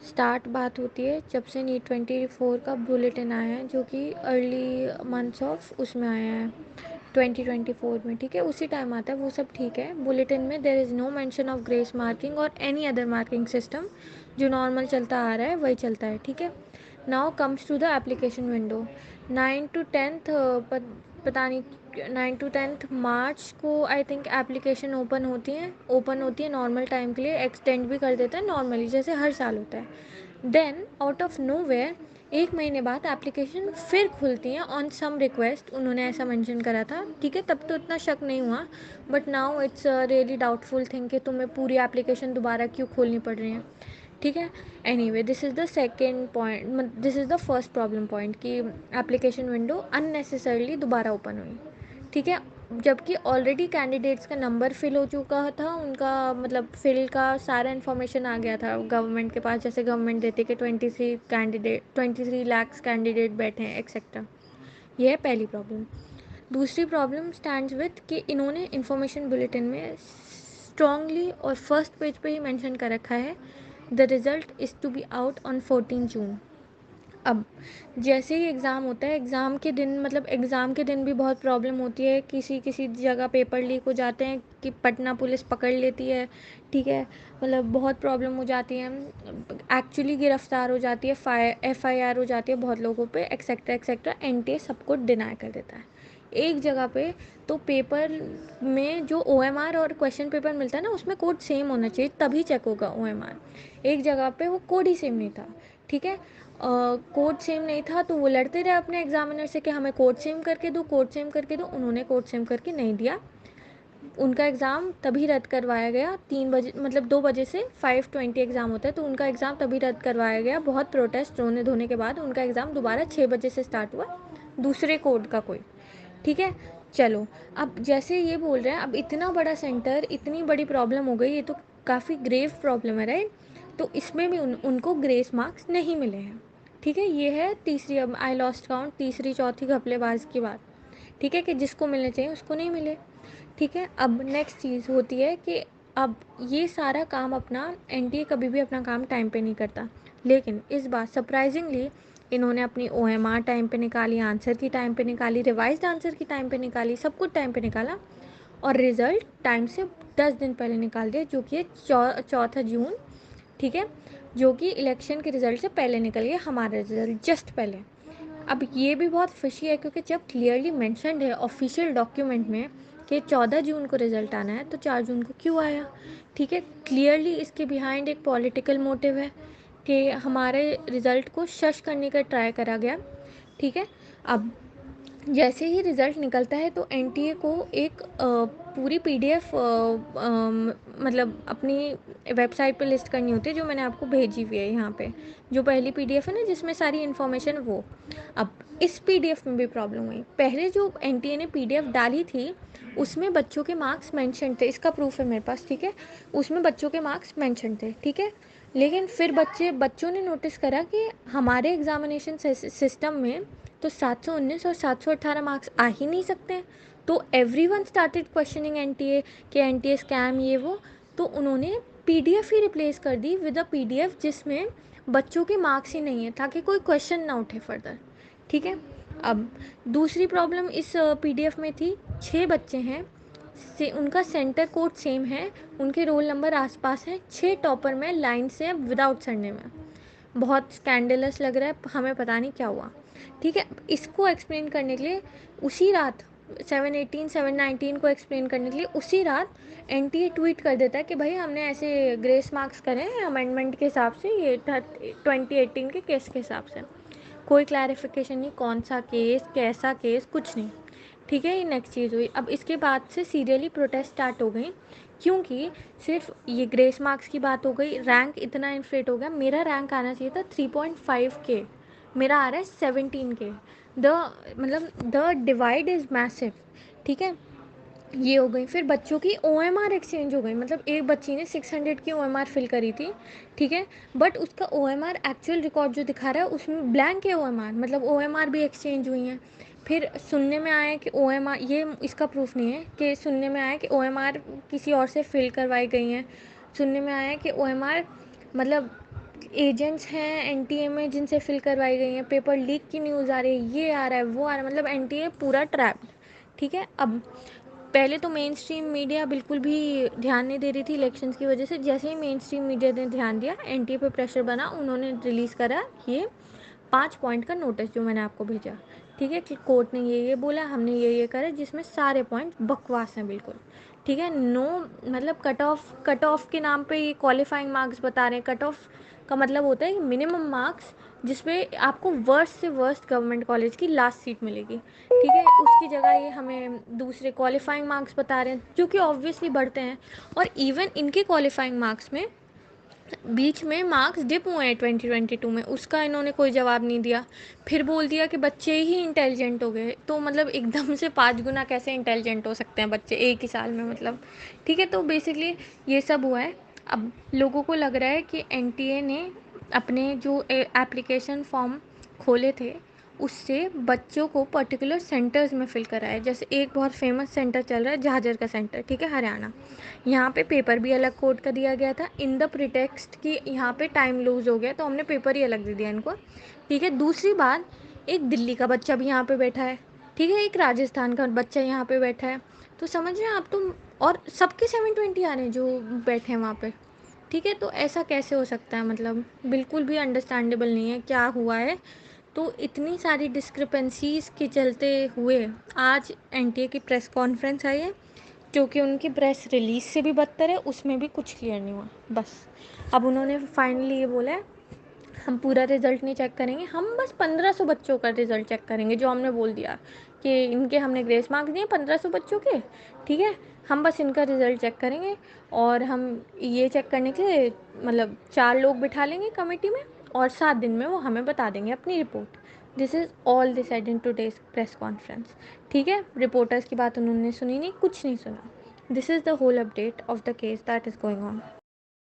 Start बात होती है जब से नीट 24 का बुलेटिन आया है, जो कि अर्ली मंथ्स ऑफ उसमें आया है 2024 में। ठीक है, उसी टाइम आता है, वो सब ठीक है। बुलेटिन में there is no mention of grace marking और एनी अदर मार्किंग सिस्टम। जो नॉर्मल चलता आ रहा है वही चलता है। ठीक है, now comes to the application window. 9 to 10th पता नहीं 9 to 10th मार्च को आई थिंक एप्लीकेशन ओपन होती है नॉर्मल टाइम के लिए, एक्सटेंड भी कर देता है नॉर्मली जैसे हर साल होता है। Then out of nowhere 1 महीने बाद एप्लीकेशन फिर खुलती हैं ऑन सम रिक्वेस्ट, उन्होंने ऐसा मेंशन करा था। ठीक है, तब तो इतना शक नहीं हुआ, but now it's really doubtful thing कि तुम्हें पूरी एप्लीकेशन दोबारा क्यों खोलनी पड़ रही है। ठीक है, anyway this is the second point, this is the first problem point कि एप्लीकेशन विंडो अननेसेसरली दोबारा ओपन हुई। ठीक है, जबकि ऑलरेडी कैंडिडेट्स का नंबर फिल हो चुका था, उनका मतलब फिल का सारा इन्फॉर्मेशन आ गया था गवर्नमेंट के पास, जैसे गवर्नमेंट देती है कि 23 लाख कैंडिडेट बैठे हैं एक्सेट्रा। यह है पहली प्रॉब्लम। दूसरी प्रॉब्लम स्टैंड्स विथ कि इन्होंने इन्फॉर्मेशन बुलेटिन में स्ट्रांगली और फर्स्ट पेज पे ही मेंशन कर रखा है the result is to be out on 14 June. अब जैसे ही एग्ज़ाम होता है, एग्ज़ाम के दिन मतलब एग्ज़ाम के दिन भी बहुत प्रॉब्लम होती है, किसी किसी जगह पेपर लीक हो जाते हैं कि पटना पुलिस पकड़ लेती है। ठीक है, मतलब बहुत प्रॉब्लम हो जाती है, एक्चुअली गिरफ्तार हो जाती है, FIR हो जाती है बहुत लोगों पे, एक्सेट्रा एक्सेट्रा। NTA सबको डिनाई कर देता है एक जगह पे। तो पेपर में जो OMR और क्वेश्चन पेपर मिलता है ना, उसमें कोड सेम होना चाहिए तभी चेक होगा OMR। एक जगह पे वो कोड ही सेम नहीं था। ठीक है, कोड सेम नहीं था तो वो लड़ते रहे अपने एग्जामिनर से कि हमें कोड सेम करके दो, कोड सेम करके दो। उन्होंने कोड सेम करके नहीं दिया, उनका एग्ज़ाम तभी रद्द करवाया गया 3 बजे, मतलब 2 बजे से 5:20 एग्ज़ाम होता है, तो उनका एग्ज़ाम तभी रद्द करवाया गया। बहुत प्रोटेस्ट रोने धोने के बाद उनका एग्ज़ाम दोबारा 6 बजे से स्टार्ट हुआ, दूसरे कोड का कोई। ठीक है, चलो अब जैसे ये बोल रहे हैं, अब इतना बड़ा सेंटर, इतनी बड़ी प्रॉब्लम हो गई, ये तो काफ़ी ग्रेव प्रॉब्लम है, राइट। तो इसमें भी उनको ग्रेस मार्क्स नहीं मिले हैं। ठीक है, ये है तीसरी, अब आई लॉस्ट काउंट, तीसरी चौथी घपलेबाज की बात। ठीक है, कि जिसको मिलने चाहिए उसको नहीं मिले। ठीक है, अब नेक्स्ट चीज़ होती है कि अब ये सारा काम अपना NTA कभी भी अपना काम टाइम पे नहीं करता, लेकिन इस बार सरप्राइजिंगली इन्होंने अपनी OMR टाइम पे निकाली, आंसर की टाइम पे निकाली, रिवाइज्ड आंसर की टाइम पे निकाली, सब कुछ टाइम पे निकाला, और रिज़ल्ट टाइम से 10 दिन पहले निकाल दिया, जो कि है 4 जून। ठीक है, जो कि इलेक्शन के रिज़ल्ट से पहले निकल गया, हमारा रिज़ल्ट जस्ट पहले। अब ये भी बहुत फिशी है, क्योंकि जब क्लियरली मेंशन्ड है ऑफिशियल डॉक्यूमेंट में कि 14 जून को रिज़ल्ट आना है, तो 4 जून को क्यों आया। ठीक है, क्लियरली इसके बिहाइंड एक पॉलिटिकल मोटिव है कि हमारे रिज़ल्ट को शश करने का ट्राई करा गया। ठीक है, अब जैसे ही रिज़ल्ट निकलता है तो NTA को एक पूरी PDF मतलब अपनी वेबसाइट पे लिस्ट करनी होती है, जो मैंने आपको भेजी हुई है यहाँ पे, जो पहली PDF है ना जिसमें सारी इन्फॉर्मेशन वो। अब इस PDF में भी प्रॉब्लम हुई, पहले जो NTA ने PDF डाली थी उसमें बच्चों के मार्क्स मेंशन थे, इसका प्रूफ है मेरे पास। ठीक है, उसमें बच्चों के मार्क्स मेंशन थे। ठीक है, लेकिन फिर बच्चों ने नोटिस करा कि हमारे एग्जामिनेशन सिस्टम में तो 719 और 718 मार्क्स आ ही नहीं सकते। तो एवरीवन स्टार्टेड क्वेश्चनिंग NTA कि NTA स्कैम ये वो। तो उन्होंने PDF ही रिप्लेस कर दी विद अ PDF जिसमें बच्चों के मार्क्स ही नहीं है, ताकि कोई क्वेश्चन ना उठे फर्दर। ठीक है, अब दूसरी प्रॉब्लम इस PDF में थी, 6 बच्चे हैं से उनका सेंटर कोड सेम है, उनके रोल नंबर आसपास हैं, 6 टॉपर में लाइन से विदाउट सरने में। बहुत स्कैंडलस लग रहा है, हमें पता नहीं क्या हुआ। ठीक है, इसको एक्सप्लेन करने के लिए उसी रात 7/18 7/19 को एक्सप्लेन करने के लिए उसी रात NTA ट्वीट कर देता है कि भाई हमने ऐसे ग्रेस मार्क्स करे हैं अमेंडमेंट के हिसाब से, ये 2018 के केस के हिसाब से। कोई क्लैरिफिकेशन नहीं, कौन सा केस, कैसा केस, कुछ नहीं। ठीक है, ये नेक्स्ट चीज़ हुई। अब इसके बाद से सीरियली प्रोटेस्ट स्टार्ट हो गई, क्योंकि सिर्फ ये ग्रेस मार्क्स की बात हो गई, रैंक इतना इन्फ्लेट हो गया। मेरा रैंक आना चाहिए था 3.5 के, मेरा आ रहा है 17 के। द मतलब द डिवाइड इज़ मैसिव। ठीक है, ये हो गई। फिर बच्चों की OMR एक्सचेंज हो गई, मतलब एक बच्ची ने 600 की OMR फिल करी थी। ठीक है, बट उसका OMR एक्चुअल रिकॉर्ड जो दिखा रहा है उसमें ब्लैंक है OMR, मतलब OMR भी एक्सचेंज हुई हैं। फिर सुनने में आया कि OMR, ये इसका प्रूफ नहीं है, कि सुनने में आया कि OMR किसी और से फिल करवाई गई हैं। सुनने में आया कि OMR मतलब एजेंट्स हैं एनटीए में जिनसे फिल करवाई गई हैं, पेपर लीक की न्यूज़ आ रही है, ये आ रहा है वो आ रहा है, मतलब एनटीए पूरा ट्रैप्ड। ठीक है, अब पहले तो मेन स्ट्रीम मीडिया बिल्कुल भी ध्यान नहीं दे रही थी इलेक्शंस की वजह से। जैसे ही मेन स्ट्रीम मीडिया ने ध्यान दिया, एनटीए पे प्रेशर बना, उन्होंने रिलीज़ करा ये 5 पॉइंट का नोटिस जो मैंने आपको भेजा। ठीक है, कि कोर्ट ने ये बोला, हमने ये करा, जिसमें सारे पॉइंट बकवास हैं बिल्कुल। ठीक है, नो मतलब कट ऑफ के नाम पे ये क्वालिफाइंग मार्क्स बता रहे हैं। कट ऑफ का मतलब होता है कि मिनिमम मार्क्स जिसपे आपको वर्स्ट से वर्स्ट गवर्नमेंट कॉलेज की लास्ट सीट मिलेगी। ठीक है, उसकी जगह ये हमें दूसरे क्वालिफाइंग मार्क्स बता रहे हैं, जो कि ऑब्वियसली बढ़ते हैं। और इवन इनके क्वालिफाइंग मार्क्स में बीच में मार्क्स डिप हुए हैं 2022 में, उसका इन्होंने कोई जवाब नहीं दिया। फिर बोल दिया कि बच्चे ही इंटेलिजेंट हो गए, तो मतलब एकदम से 5 गुना कैसे इंटेलिजेंट हो सकते हैं बच्चे एक ही साल में, मतलब। ठीक है, तो बेसिकली ये सब हुआ है। अब लोगों को लग रहा है कि एनटीए ने अपने जो एप्लीकेशन फॉर्म खोले थे उससे बच्चों को पर्टिकुलर सेंटर्स में फिल कराया। जैसे एक बहुत फेमस सेंटर चल रहा है झाझर का सेंटर, ठीक है, हरियाणा। यहाँ पे पेपर भी अलग कोड का दिया गया था इन द प्रिटेक्स्ट कि यहाँ पे टाइम लूज़ हो गया, तो हमने पेपर ही अलग दे दिया इनको। ठीक है, दूसरी बात, एक दिल्ली का बच्चा भी यहाँ पे बैठा है। ठीक है, एक राजस्थान का बच्चा यहाँ पे बैठा है। तो समझ रहे हैं आप तुम, और सबके 720 आ रहे हैं जो बैठे हैं वहाँ पे। ठीक है, तो ऐसा कैसे हो सकता है, मतलब बिल्कुल भी अंडरस्टैंडेबल नहीं है क्या हुआ है। तो इतनी सारी डिस्क्रिपेंसीज के चलते हुए आज एनटीए की प्रेस कॉन्फ्रेंस आई है, जो कि उनकी प्रेस रिलीज से भी बदतर है, उसमें भी कुछ क्लियर नहीं हुआ। बस अब उन्होंने फाइनली ये बोला है, हम पूरा रिजल्ट नहीं चेक करेंगे, हम बस 1500 बच्चों का रिजल्ट चेक करेंगे, जो हमने बोल दिया कि इनके हमने ग्रेस मार्क्स दिए 1500 बच्चों के। ठीक है, हम बस इनका रिजल्ट चेक करेंगे, और हम ये चेक करने के लिए मतलब 4 लोग बिठा लेंगे कमेटी में, और 7 दिन में वो हमें बता देंगे अपनी report. This is all they said in today's press conference. ठीक है, रिपोर्टर्स की बात उन्होंने सुनी नहीं, कुछ नहीं सुना। This is the whole update of the case that is going on.